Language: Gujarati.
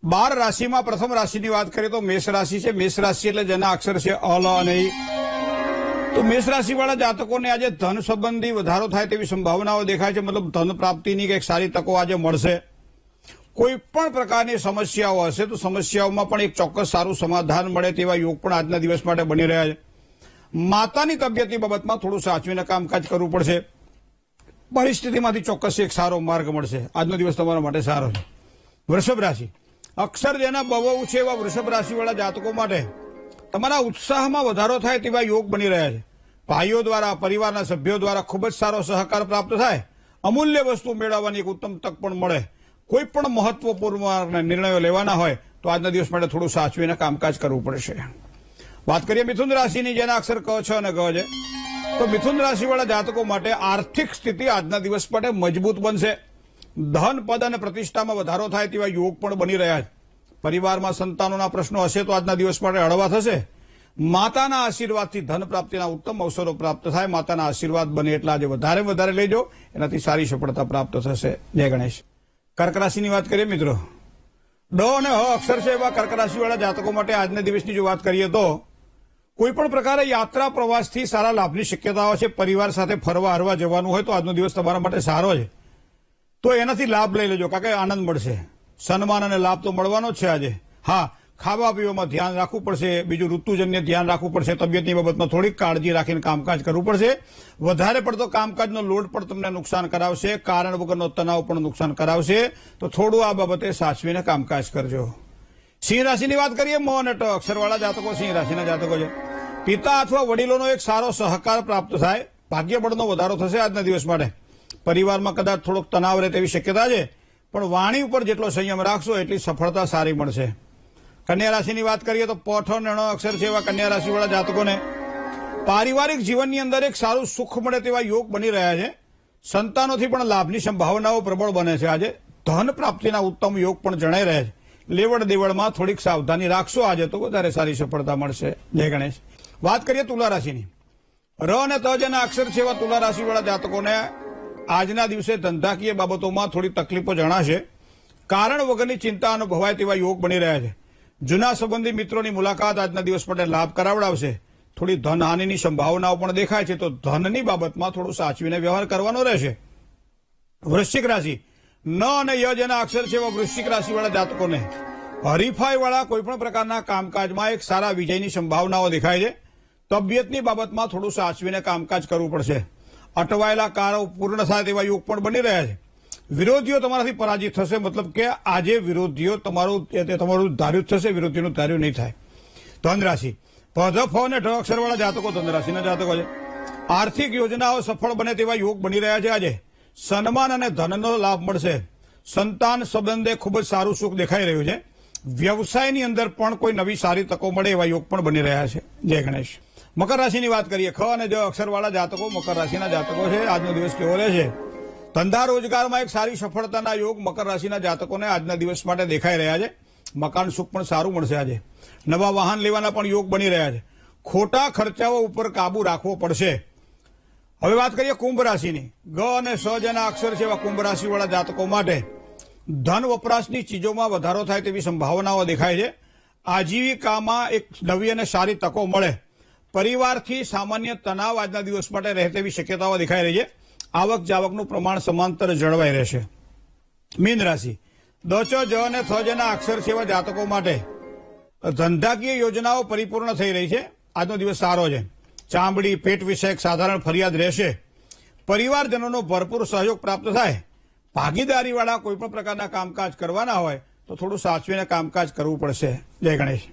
12 રાશિમાં પ્રથમ રાશિની વાત કરીએ તો મેષ રાશિ છે. મેષ રાશિ એટલે જેના અક્ષર છે અલ અને ઈ. તો મેષ રાશિવાળા જાતકોને આજે ધન સંબંધી વધારો થાય તેવી સંભાવનાઓ દેખાય છે. મતલબ ધન પ્રાપ્તિની કંઈક સારી તકો આજે મળશે. કોઈ પણ પ્રકારની સમસ્યાઓ હશે તો સમસ્યાઓમાં પણ એક ચોક્કસ સારું સમાધાન મળે તેવા યોગ પણ આજના દિવસ માટે બની રહ્યા છે. માતાની તબિયતની બાબતમાં થોડું સાચવીને કામકાજ કરવું પડશે. પરિસ્થિતિમાંથી ચોક્કસ એક સારો માર્ગ મળશે. આજનો દિવસ તમારા માટે સારો છે. વૃષભ રાશિ અક્ષર જેના બહુ છે એવા વૃષભ રાશિવાળા જાતકો માટે તમારા ઉત્સાહમાં વધારો થાય તેવા યોગ બની રહ્યા છે. ભાઈઓ દ્વારા, પરિવારના સભ્યો દ્વારા ખૂબ જ સારો સહકાર પ્રાપ્ત થાય. અમૂલ્ય વસ્તુ મેળવવાની એક ઉત્તમ તક પણ મળે. કોઈ પણ મહત્વપૂર્ણ નિર્ણયો લેવાના હોય તો આજના દિવસ માટે થોડું સાચવીને કામકાજ કરવું પડશે. વાત કરીએ મિથુન રાશિની જેના અક્ષર ક છ અને ગ છે. તો મિથુન રાશિવાળા જાતકો માટે આર્થિક સ્થિતિ આજના દિવસ માટે મજબૂત બનશે. ધન, પદ અને પ્રતિષ્ઠામાં વધારો થાય તેવા યોગ પણ બની રહ્યા છે. પરિવારમાં સંતાનોના પ્રશ્નો હશે તો આજના દિવસ માટે હળવા થશે. માતાના આશીર્વાદથી ધન પ્રાપ્તિના ઉત્તમ અવસરો પ્રાપ્ત થાય. માતાના આશીર્વાદ બને એટલા આજે વધારે લેજો, એનાથી સારી સફળતા પ્રાપ્ત થશે. જય ગણેશ. કર્ક રાશિની વાત કરીએ મિત્રો. ડ અને હ અક્ષર છે એવા કર્ક રાશિવાળા જાતકો માટે આજના દિવસની જો વાત કરીએ તો કોઈ પણ પ્રકારે યાત્રા પ્રવાસથી સારા લાભની શક્યતાઓ છે. પરિવાર સાથે ફરવા હરવા જવાનું હોય તો આજનો દિવસ તમારા માટે સારો છે. તો એનાથી લાભ લઈ લેજો, કારણ કે આનંદ મળશે. સન્માન અને લાભ તો મળવાનો જ છે આજે. હા, ખાવા પીવામાં ધ્યાન રાખવું પડશે. બીજું ઋતુજન્ય ધ્યાન રાખવું પડશે. તબિયતની બાબતમાં થોડીક કાળજી રાખીને કામકાજ કરવું પડશે. વધારે પડતો કામકાજનો લોડ પણ તમને નુકસાન કરાવશે. કારણ વગરનો તણાવ પણ નુકસાન કરાવશે. તો થોડું આ બાબતે સાચવીને કામકાજ કરજો. સિંહ રાશિની વાત કરીએ. મ અને ટ અક્ષરવાળા જાતકો સિંહ રાશિના જાતકો છે. પિતા અથવા વડીલોનો એક સારો સહકાર પ્રાપ્ત થાય. ભાગ્યબળનો વધારો થશે આજના દિવસ માટે. પરિવારમાં કદાચ થોડોક તણાવ રહે તેવી શક્યતા છે, પણ વાણી ઉપર જેટલો સંયમ રાખશો એટલી સફળતા સારી મળશે. કન્યા રાશિની વાત કરીએ તો પઠ અને ણ અક્ષર છે એવા કન્યા રાશિવાળા જાતકોને પારિવારિક જીવનની અંદર એક સારું સુખ મળે તેવા યોગ બની રહ્યા છે. સંતાનોથી પણ લાભની સંભાવનાઓ પ્રબળ બને છે. આજે ધન પ્રાપ્તિના ઉત્તમ યોગ પણ જણાઈ રહ્યા છે. લેવડ દેવડમાં થોડીક સાવધાની રાખશો આજે તો વધારે સારી સફળતા મળશે. જય ગણેશ. વાત કરીએ તુલા રાશિની. ર અને ત જેના અક્ષર છે એવા તુલા રાશિવાળા જાતકોને આજના દિવસે ધંધાકીય બાબતોમાં થોડી તકલીફો જણાશે. કારણ વગરની ચિંતા અનુભવાય તેવા યોગ બની રહ્યા છે. જૂના સંબંધી મિત્રોની મુલાકાત આજના દિવસ માટે લાભ કરાવડાવશે. થોડી ધનહાનિની સંભાવનાઓ પણ દેખાય છે, તો ધનની બાબતમાં થોડું સાચવીને વ્યવહાર કરવાનો રહેશે. વૃશ્ચિક રાશિ ન અને ય જેના અક્ષર છે એવા વૃશ્ચિક રાશિવાળા જાતકોને હરીફાઈવાળા કોઈપણ પ્રકારના કામકાજમાં એક સારા વિજયની સંભાવનાઓ દેખાય છે. તબિયતની બાબતમાં થોડું સાચવીને કામકાજ કરવું પડશે. અટવાયેલા કાર્યો પૂર્ણ થાય તેવા યોગ પણ બની રહ્યા છે. વિરોધીઓ તમારાથી પરાજિત થશે. મતલબ કે આજે વિરોધીઓ તમારું ધાર્યું થશે, વિરોધીઓનું ધાર્યું નહીં થાય. ધન રાશિ ધ, ફ અને ઢ અક્ષરવાળા જાતકો ધન રાશિના જાતકો છે. આર્થિક યોજનાઓ સફળ બને તેવા યોગ બની રહ્યા છે. આજે સન્માન અને ધનનો લાભ મળશે. સંતાન સંબંધે ખૂબ જ સારું સુખ દેખાઈ રહ્યું છે. વ્યવસાયની અંદર પણ કોઈ નવી સારી તકો મળે એવા યોગ પણ બની રહ્યા છે. જય ગણેશ. મકર રાશિની વાત કરીએ. ખ અને જ અક્ષરવાળા જાતકો મકર રાશિના જાતકો છે. આજનો દિવસ કેવો રહેશે? ધંધા રોજગારમાં એક સારી સફળતાના યોગ મકર રાશિના જાતકોને આજના દિવસ માટે દેખાઈ રહ્યા છે. મકાન સુખ પણ સારું મળશે. આજે નવા વાહન લેવાના પણ યોગ બની રહ્યા છે. ખોટા ખર્ચાઓ ઉપર કાબુ રાખવો પડશે. હવે વાત કરીએ કુંભ રાશિની. ગ અને સ જેના અક્ષર છે એવા કુંભ રાશિવાળા જાતકો માટે ધન વપરાશની ચીજોમાં વધારો થાય તેવી સંભાવનાઓ દેખાય છે. આજીવિકામાં એક નવી અને સારી તકો મળે. પરિવારથી સામાન્ય તણાવ આજના દિવસ માટે રહે તેવી શક્યતાઓ દેખાઈ રહી છે. આવક જાવકનું પ્રમાણ સમાંતર જળવાઈ રહેશે. મીન રાશિ દ, ચ, જ અને થ જેના અક્ષર છે એવા જાતકો માટે ધંધાકીય યોજનાઓ પરિપૂર્ણ થઈ રહી છે. આજનો દિવસ સારો છે. ચામડી, પેટ વિષયક સાધારણ ફરિયાદ રહેશે. પરિવારજનોનો ભરપૂર સહયોગ પ્રાપ્ત થાય. ભાગીદારીવાળા કોઈપણ પ્રકારના કામકાજ કરવાના હોય તો થોડું સાચવીને કામકાજ કરવું પડશે. જય ગણેશ.